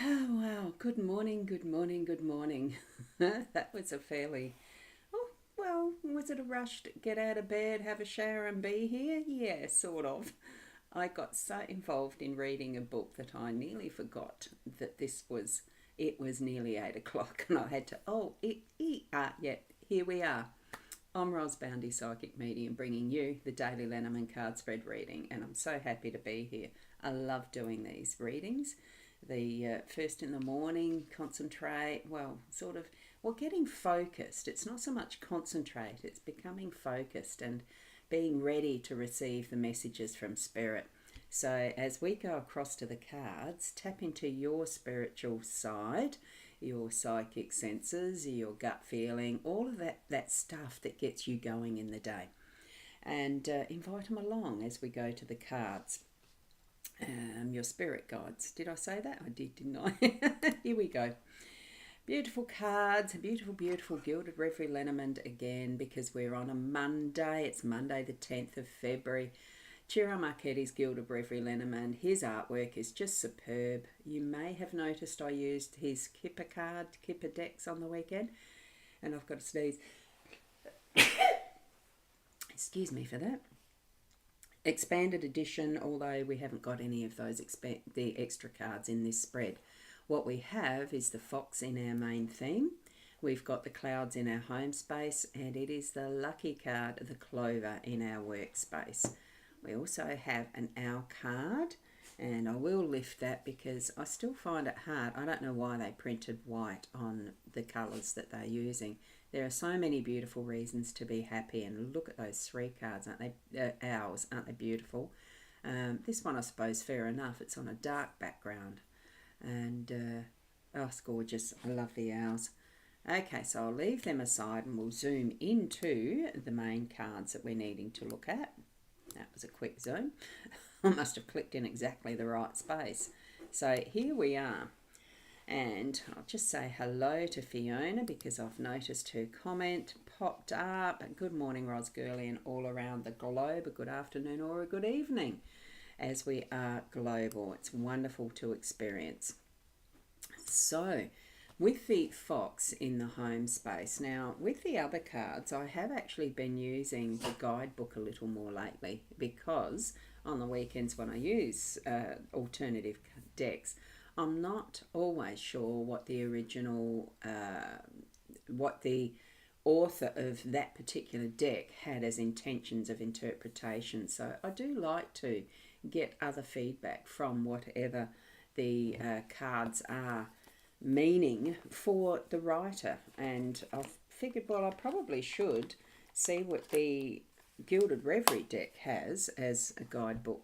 Oh, wow. Good morning, good morning, good morning. That was a fairly, oh, well, was it a rushed get out of bed, have a shower, and be here? Yeah, sort of. I got so involved in reading a book that I nearly forgot that it was nearly 8 o'clock, and I had to, yeah, here we are. I'm Rosboundy Psychic Medium, bringing you the daily Lenormand card spread reading, and I'm so happy to be here. I love doing these readings. The first in the morning, concentrate, getting focused. It's not so much concentrate, it's becoming focused and being ready to receive the messages from Spirit. So, as we go across to the cards, tap into your spiritual side, your psychic senses, your gut feeling, all of that stuff that gets you going in the day. And invite them along as we go to the cards. Your spirit guides. Did I say that? I did, didn't I? Here we go. Beautiful cards, beautiful, beautiful gilded reverie Lenormand again because we're on a Monday. It's Monday the 10th of February. Ciro Marchetti's Gilded Reverie Lenormand. His artwork is just superb. You may have noticed I used his Kipper decks on the weekend, and I've got to sneeze. Excuse me for that. Expanded edition, although we haven't got any of those the extra cards in this spread. What we have is the fox in our main theme. We've got the clouds in our home space, and it is the lucky card, the clover, in our workspace. We also have an owl card, and I will lift that because I still find it hard. I don't know why they printed white on the colours that they're using. There are so many beautiful reasons to be happy, and look at those three cards, aren't they? Owls, aren't they beautiful? This one, I suppose, fair enough. It's on a dark background, and it's gorgeous. I love the owls. Okay, so I'll leave them aside and we'll zoom into the main cards that we're needing to look at. That was a quick zoom. I must have clicked in exactly the right space. So here we are. And I'll just say hello to Fiona because I've noticed her comment popped up. Good morning, Ros Girly, and all around the globe. A good afternoon or a good evening as we are global. It's wonderful to experience. So, with the fox in the home space. Now, with the other cards, I have actually been using the guidebook a little more lately because on the weekends when I use alternative decks, I'm not always sure what the original, what the author of that particular deck had as intentions of interpretation. So I do like to get other feedback from whatever the cards are meaning for the writer, and I've figured, well, I probably should see what the Gilded Reverie deck has as a guidebook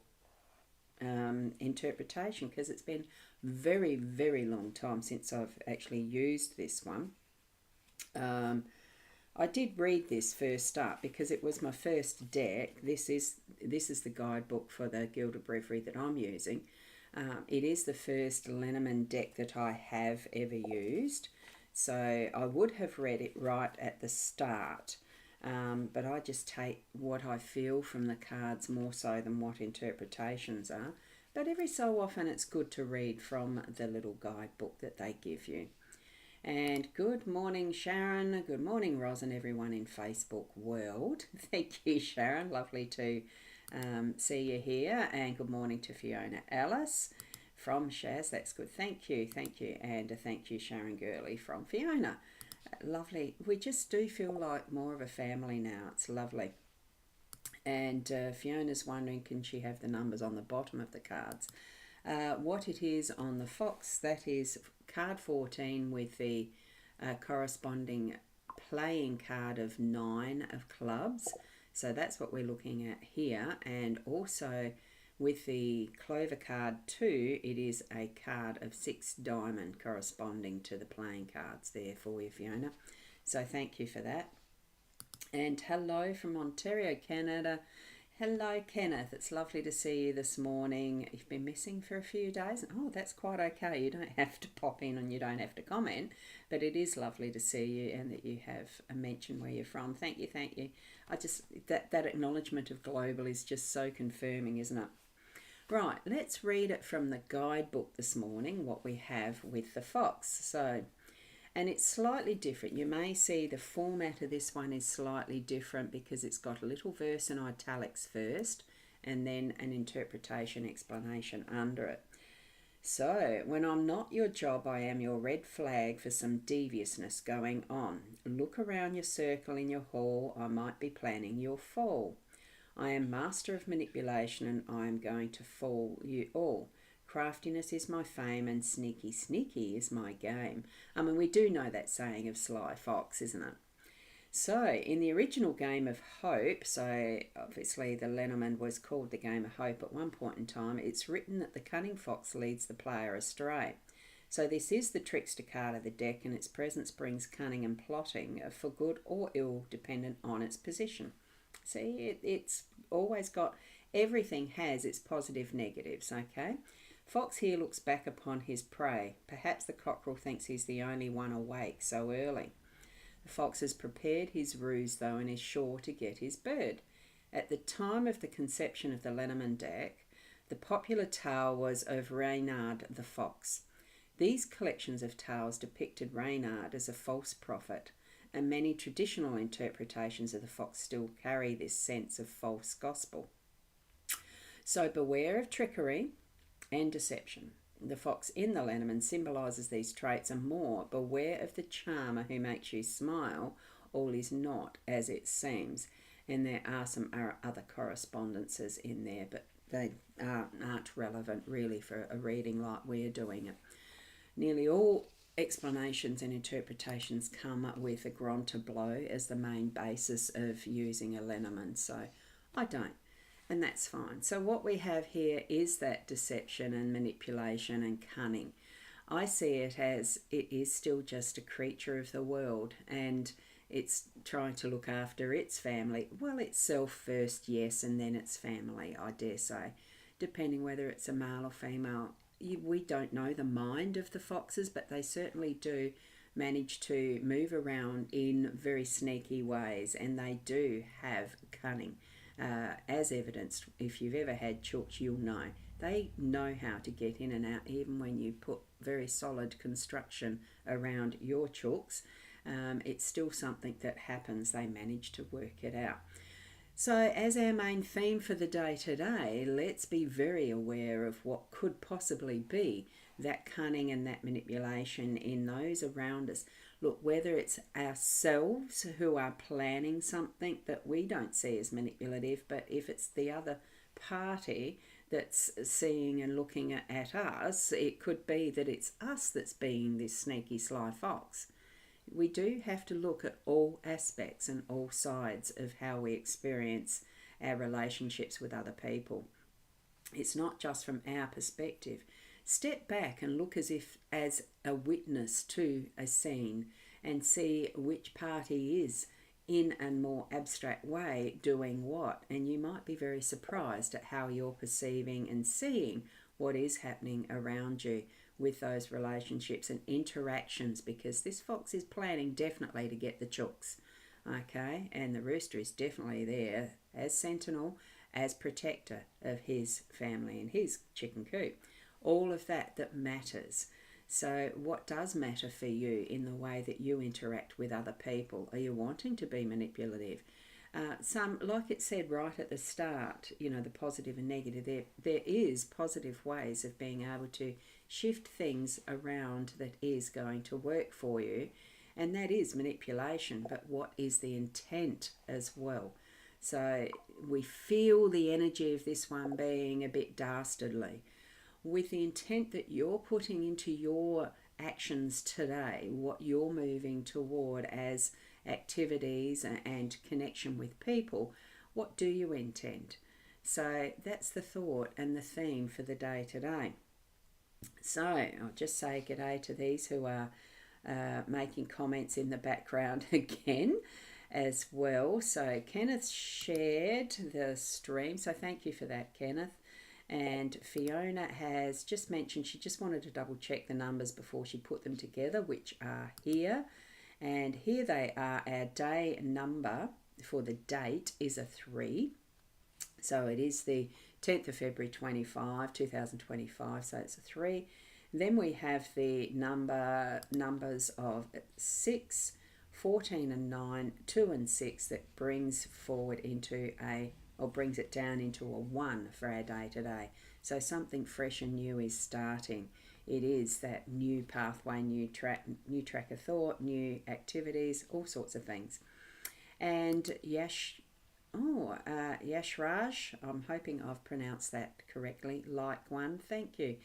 interpretation, because it's been very, very long time since I've actually used this one. I did read this first up because it was my first deck. This is the guidebook for the Gilded Reverie that I'm using. It is the first Lenormand deck that I have ever used, so I would have read it right at the start, but I just take what I feel from the cards more so than what interpretations are. But every so often it's good to read from the little guidebook that they give you. And good morning, Sharon. Good morning, Ros, and everyone in Facebook world. Thank you, Sharon. Lovely to see you here. And good morning to Fiona Alice from Shaz. That's good. Thank you. And a thank you, Sharon Gurley from Fiona. Lovely. We just do feel like more of a family now. It's lovely. And Fiona's wondering, can she have the numbers on the bottom of the cards? What it is on the fox, that is card 14 with the corresponding playing card of 9 of clubs. So that's what we're looking at here. And also with the clover card 2, it is a card of 6 diamond corresponding to the playing cards there for you, Fiona. So thank you for that. And hello from Ontario, Canada. Hello, Kenneth. It's lovely to see you this morning. You've been missing for a few days. Oh, that's quite okay. You don't have to pop in and you don't have to comment, but it is lovely to see you and that you have a mention where you're from. Thank you. I just, that acknowledgement of global is just so confirming, isn't it? Right, let's read it from the guidebook this morning, what we have with the fox. So, and it's slightly different. You may see the format of this one is slightly different because it's got a little verse in italics first and then an interpretation explanation under it. So, when I'm not your job, I am your red flag for some deviousness going on. Look around your circle in your hall, I might be planning your fall. I am master of manipulation and I am going to fool you all. Craftiness is my fame and sneaky is my game. I mean, we do know that saying of Sly Fox, isn't it? So, in the original game of Hope, so obviously the Lenormand was called the game of Hope at one point in time, it's written that the cunning fox leads the player astray. So this is the trickster card of the deck, and its presence brings cunning and plotting for good or ill, dependent on its position. See, it's always got, everything has its positive negatives, okay? Fox here looks back upon his prey. Perhaps the cockerel thinks he's the only one awake so early. The fox has prepared his ruse, though, and is sure to get his bird. At the time of the conception of the Lenormand deck, the popular tale was of Reynard the fox. These collections of tales depicted Reynard as a false prophet, and many traditional interpretations of the fox still carry this sense of false gospel. So beware of trickery and deception. The fox in the Lenormand symbolises these traits and more. Beware of the charmer who makes you smile. All is not as it seems. And there are some other correspondences in there, but they aren't relevant really for a reading like we're doing it. Nearly all explanations and interpretations come up with a grand tableau as the main basis of using a Lenormand, so I don't, and that's fine. So what we have here is that deception and manipulation and cunning. I see it as it is still just a creature of the world, and it's trying to look after its family. Well, itself first, yes, and then its family, I dare say, depending whether it's a male or female. We don't know the mind of the foxes, but they certainly do manage to move around in very sneaky ways, and they do have cunning. As evidenced, if you've ever had chooks, you'll know. They know how to get in and out, even when you put very solid construction around your chooks. It's still something that happens. They manage to work it out. So as our main theme for the day today, let's be very aware of what could possibly be that cunning and that manipulation in those around us. Look, whether it's ourselves who are planning something that we don't see as manipulative, but if it's the other party that's seeing and looking at us, it could be that it's us that's being this sneaky sly fox. We do have to look at all aspects and all sides of how we experience our relationships with other people. It's not just from our perspective. Step back and look as a witness to a scene and see which party is in a more abstract way doing what, and you might be very surprised at how you're perceiving and seeing what is happening around you with those relationships and interactions, because this fox is planning definitely to get the chooks, okay, and the rooster is definitely there as sentinel, as protector of his family and his chicken coop. All of that matters. So what does matter for you in the way that you interact with other people? Are you wanting to be manipulative? Some, like it said right at the start, you know, the positive and negative, there is positive ways of being able to shift things around that is going to work for you, and that is manipulation. But what is the intent as well? So we feel the energy of this one being a bit dastardly, with the intent that you're putting into your actions today, what you're moving toward as activities and connection with people. What do you intend? So that's the thought and the theme for the day today. So I'll just say g'day to these who are making comments in the background again as well. So Kenneth shared the stream, so thank you for that, Kenneth. And Fiona has just mentioned she just wanted to double check the numbers before she put them together, which are here. And here they are. Our day number for the date is a 3. So it is the 10th of February 2025, so it's a 3. Then we have the numbers of 6, 14 and 9, 2 and 6 that brings forward into brings it down into a 1 for our day today. So something fresh and new is starting. It is that new pathway, new track of thought, new activities, all sorts of things. And Yashraj, I'm hoping I've pronounced that correctly, like one, thank you.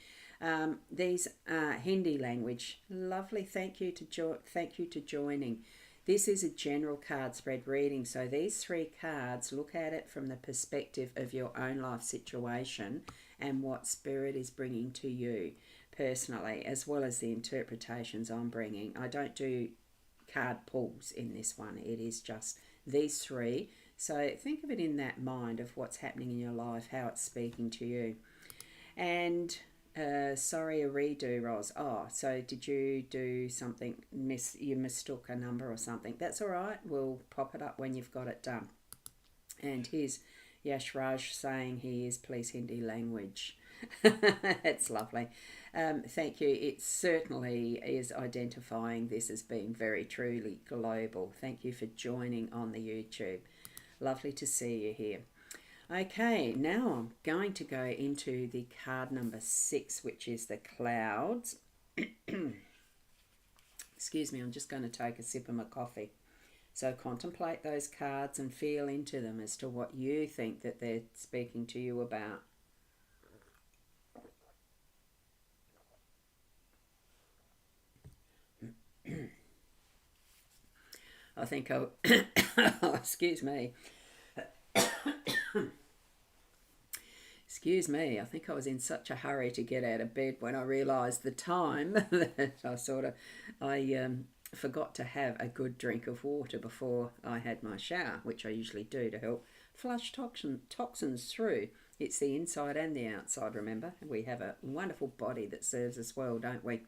These Hindi language, lovely, thank you to joining. This is a general card spread reading, so these 3 cards, look at it from the perspective of your own life situation and what Spirit is bringing to you personally, as well as the interpretations I'm bringing. I don't do card pulls in this one, it is just these 3. So think of it in that mind of what's happening in your life, how it's speaking to you. And sorry, a redo, Ros. Oh, so did you do something, you mistook a number or something? That's all right, we'll pop it up when you've got it done. And here's Yashraj saying he is please Hindi language. That's lovely. Thank you. It certainly is identifying this as being very truly global. Thank you for joining on the YouTube. Lovely to see you here. Okay, now I'm going to go into the card number 6, which is the clouds. Excuse me, I'm just going to take a sip of my coffee. So contemplate those cards and feel into them as to what you think that they're speaking to you about. I think oh, excuse me. Excuse me, I think I was in such a hurry to get out of bed when I realised the time that I forgot to have a good drink of water before I had my shower, which I usually do to help flush toxins through. It's the inside and the outside, remember? We have a wonderful body that serves us well, don't we?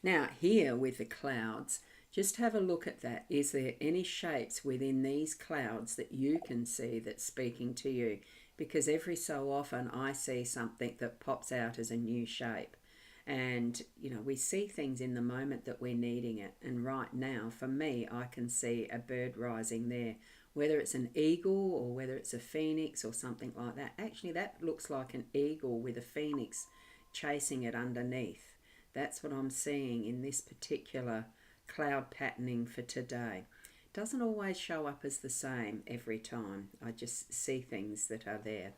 Now, here with the clouds, just have a look at that. Is there any shapes within these clouds that you can see that's speaking to you? Because every so often I see something that pops out as a new shape. And, you know, we see things in the moment that we're needing it. And right now, for me, I can see a bird rising there. Whether it's an eagle or whether it's a phoenix or something like that. Actually, that looks like an eagle with a phoenix chasing it underneath. That's what I'm seeing in this particular cloud patterning for today. Doesn't always show up as the same every time. I just see things that are there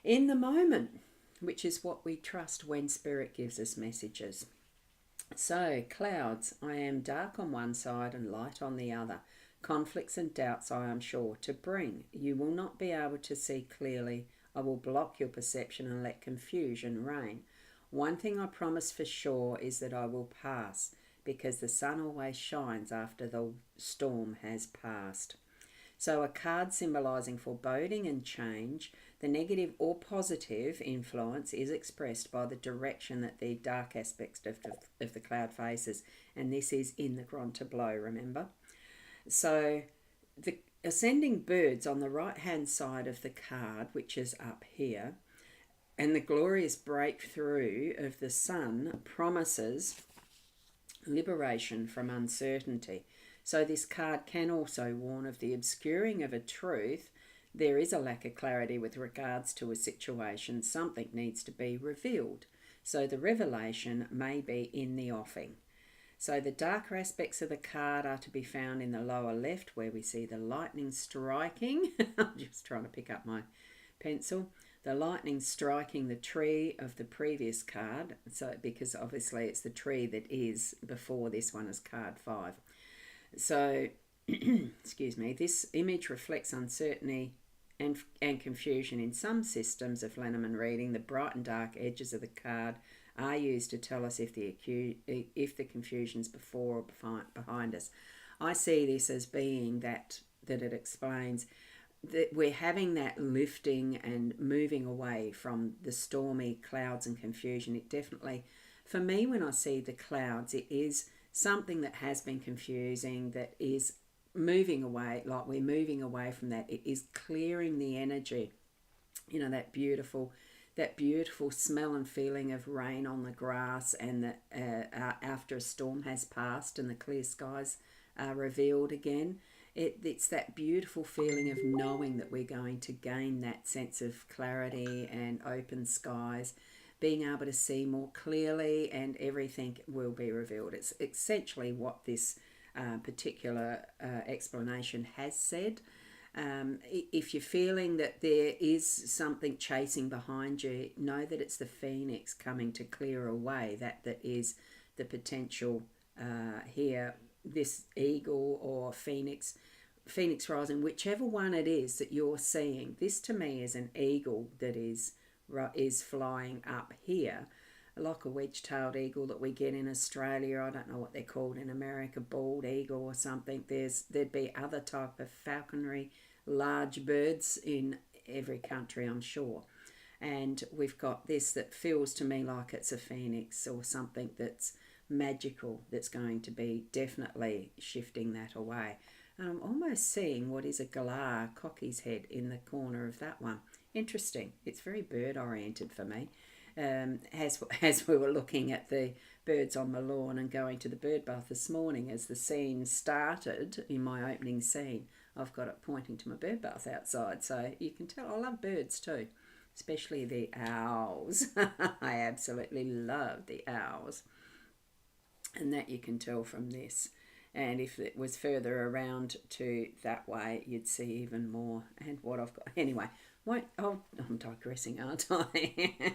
in the moment, which is what we trust when Spirit gives us messages. So clouds, I am dark on one side and light on the other. Conflicts and doubts I am sure to bring. You will not be able to see clearly. I will block your perception and let confusion reign. One thing I promise for sure is that I will pass, because the sun always shines after the storm has passed. So a card symbolising foreboding and change. The negative or positive influence is expressed by the direction that the dark aspects of the cloud faces. And this is in the grand tableau, remember? So the ascending birds on the right-hand side of the card, which is up here, and the glorious breakthrough of the sun promises liberation from uncertainty. So this card can also warn of the obscuring of a truth. There is a lack of clarity with regards to a situation. Something needs to be revealed. So the revelation may be in the offing. So the darker aspects of the card are to be found in the lower left, where we see the lightning striking. I'm just trying to pick up my pencil. The lightning striking the tree of the previous card, so because obviously it's the tree that is before this one is card 5. So, excuse me, this image reflects uncertainty and confusion in some systems of Lenormand reading. The bright and dark edges of the card are used to tell us if the confusion's before or behind us. I see this as being that it explains that we're having that lifting and moving away from the stormy clouds and confusion. It definitely, for me, when I see the clouds, it is something that has been confusing, that is moving away, like we're moving away from that. It is clearing the energy. You know, that beautiful smell and feeling of rain on the grass, and that after a storm has passed and the clear skies are revealed again. It's that beautiful feeling of knowing that we're going to gain that sense of clarity and open skies, being able to see more clearly, and everything will be revealed. It's essentially what this particular explanation has said. If you're feeling that there is something chasing behind you, know that it's the phoenix coming to clear away that is the potential here. This eagle or phoenix rising, whichever one it is that you're seeing. This to me is an eagle that is flying up here, like a wedge-tailed eagle that we get in Australia. I don't know what they're called in America, bald eagle or something. There'd be other type of falconry, large birds in every country, I'm sure. And we've got this that feels to me like it's a phoenix or something that's magical, that's going to be definitely shifting that away. And I'm almost seeing what is a galah, cockie's head, in the corner of that one. Interesting. It's very bird oriented for me. As we were looking at the birds on the lawn and going to the bird bath this morning, as the scene started in my opening scene, I've got it pointing to my bird bath outside. So you can tell I love birds too, especially the owls. I absolutely love the owls. And that you can tell from this. And if it was further around to that way, you'd see even more. And what I've got, anyway, I'm digressing, aren't I?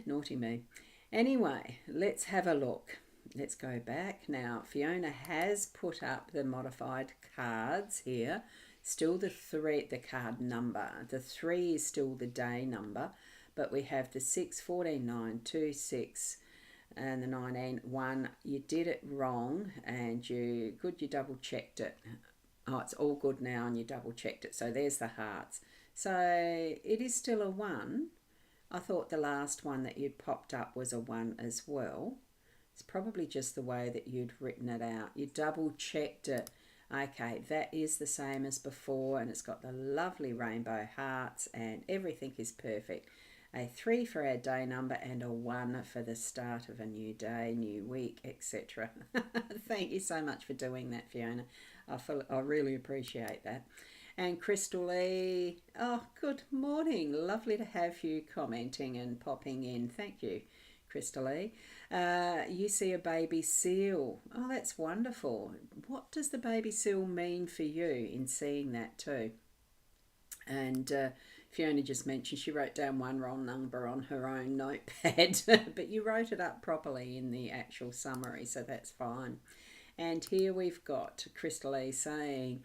Naughty me. Anyway, let's have a look. Let's go back now. Fiona has put up the modified cards here. Still the card number. The 3 is still the day number, but we have the 6, 14, 9, 2, 6, and the 19, 1. You did it wrong, and you double checked it. Oh, it's all good now, and you double checked it. So there's the hearts. So it is still a 1. I thought the last one that you'd popped up was a 1 as well. It's probably just the way that you'd written it out. You double checked it. Okay, that is the same as before, and it's got the lovely rainbow hearts, and everything is perfect. A 3 for our day number, and a 1 for the start of a new day, new week, etc. Thank you so much for doing that, Fiona. I really appreciate that. And Crystal Lee, oh, good morning. Lovely to have you commenting and popping in. Thank you, Crystal Lee. You see a baby seal. Oh, that's wonderful. What does the baby seal mean for you in seeing that too? And Fiona just mentioned she wrote down one wrong number on her own notepad, but you wrote it up properly in the actual summary, so that's fine. And here we've got Crystal E saying,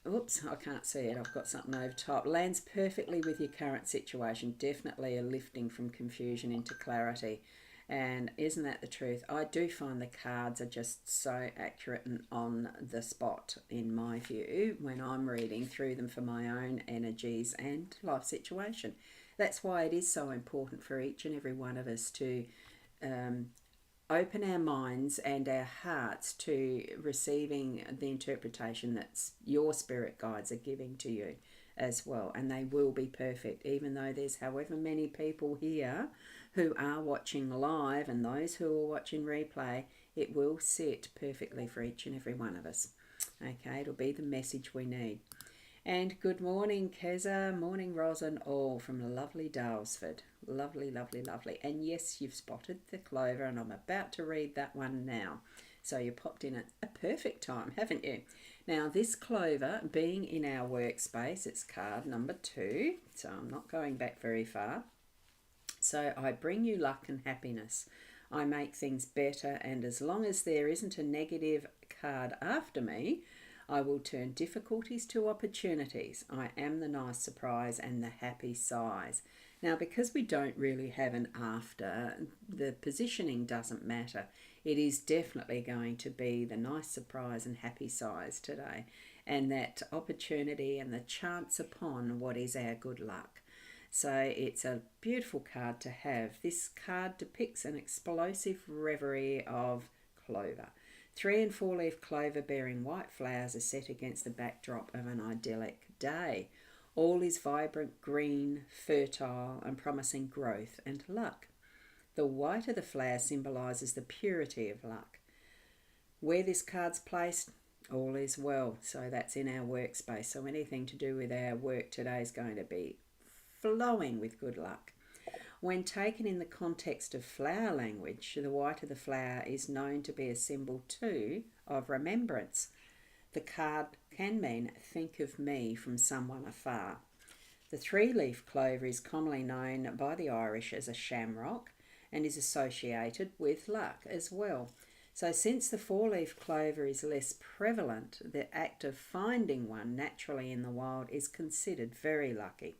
oops, I can't see it, I've got something over top. Lands perfectly with your current situation. Definitely a lifting from confusion into clarity. And isn't that the truth? I do find the cards are just so accurate and on the spot, in my view, when I'm reading through them for my own energies and life situation. That's why it is so important for each and every one of us to open our minds and our hearts to receiving the interpretation that your spirit guides are giving to you as well. And they will be perfect, even though there's however many people here who are watching live and those who are watching replay. It will sit perfectly for each and every one of us. Okay, it'll be the message we need. And good morning, Keza. Morning, Ros and all from lovely Dalesford. Lovely, lovely, lovely. And yes, you've spotted the clover, and I'm about to read that one now. So you popped in at a perfect time, haven't you? Now, this clover being in our workspace, it's card number 2. So I'm not going back very far. So I bring you luck and happiness. I make things better, and as long as there isn't a negative card after me, I will turn difficulties to opportunities. I am the nice surprise and the happy size. Now, because we don't really have an after, the positioning doesn't matter. It is definitely going to be the nice surprise and happy size today, and that opportunity and the chance upon what is our good luck. So it's a beautiful card to have. This card depicts an explosive reverie of clover. 3 and 4 leaf clover bearing white flowers are set against the backdrop of an idyllic day. All is vibrant, green, fertile, and promising growth and luck. The white of the flower symbolises the purity of luck. Where this card's placed, all is well. So that's in our workspace. So anything to do with our work today is going to be flowing with good luck. When taken in the context of flower language, the white of the flower is known to be a symbol too of remembrance. The card can mean think of me from someone afar. The three-leaf clover is commonly known by the Irish as a shamrock and is associated with luck as well. So since the four-leaf clover is less prevalent, the act of finding one naturally in the wild is considered very lucky.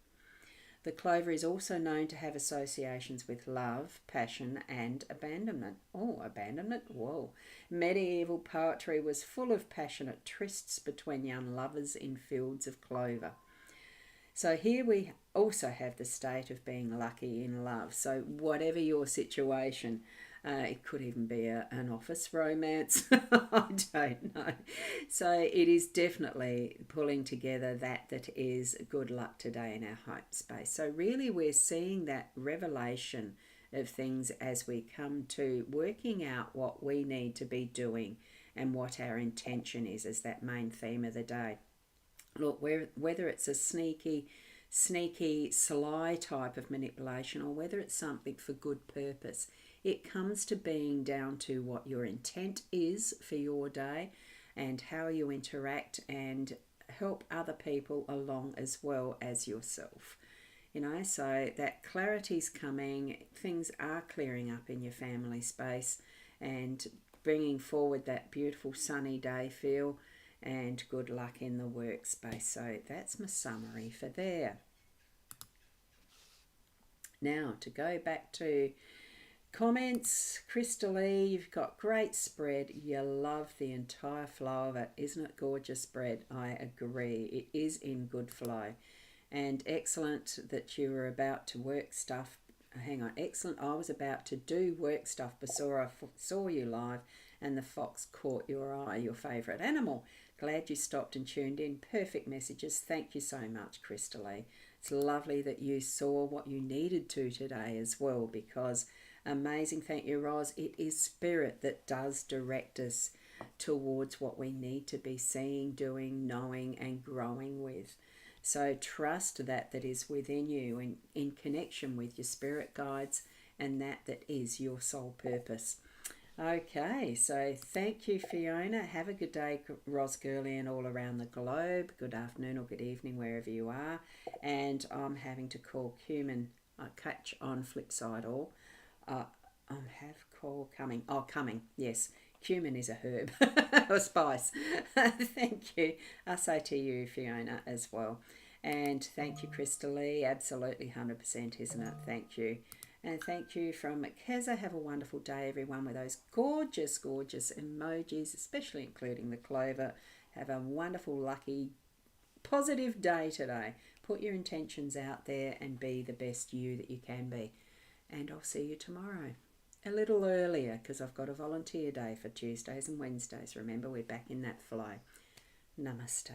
The clover is also known to have associations with love, passion, and abandonment. Oh, abandonment? Whoa. Medieval poetry was full of passionate trysts between young lovers in fields of clover. So here we also have the state of being lucky in love. So whatever your situation, it could even be an office romance. I don't know. So it is definitely pulling together that is good luck today in our home space. So really we're seeing that revelation of things as we come to working out what we need to be doing and what our intention is as that main theme of the day. Look, whether it's a sneaky, sly type of manipulation or whether it's something for good purpose, it comes to being down to what your intent is for your day and how you interact and help other people along as well as yourself. So that clarity's coming, things are clearing up in your family space and bringing forward that beautiful sunny day feel and good luck in the workspace. So that's my summary for there. Now to go back to comments, Crystal E, you've got great spread. You love the entire flow of it. Isn't it gorgeous spread? I agree. It is in good flow. And excellent that you were about to work stuff. Hang on, excellent. I was about to do work stuff before I saw you live and the fox caught your eye, your favourite animal. Glad you stopped and tuned in. Perfect messages. Thank you so much, Crystal E. It's lovely that you saw what you needed to today as well, because amazing. Thank you, Roz. It is spirit that does direct us towards what we need to be seeing, doing, knowing, and growing with. So trust that is within you in connection with your spirit guides and that is your soul purpose. Okay, so thank you, Fiona. Have a good day, Ros Girly, and all around the globe. Good afternoon or good evening, wherever you are. And I'm having to call cumin. I catch on Flipside all. Have call coming. Oh, coming, yes. Cumin is a herb or spice. Thank you. I say to you, Fiona, as well. And thank you, Crystal Lee. Absolutely 100%, isn't it? Thank you. And thank you from Keza. Have a wonderful day, everyone, with those gorgeous, gorgeous emojis, especially including the clover. Have a wonderful, lucky, positive day today. Put your intentions out there and be the best you that you can be. And I'll see you tomorrow. A little earlier because I've got a volunteer day for Tuesdays and Wednesdays. Remember, we're back in that flow. Namaste.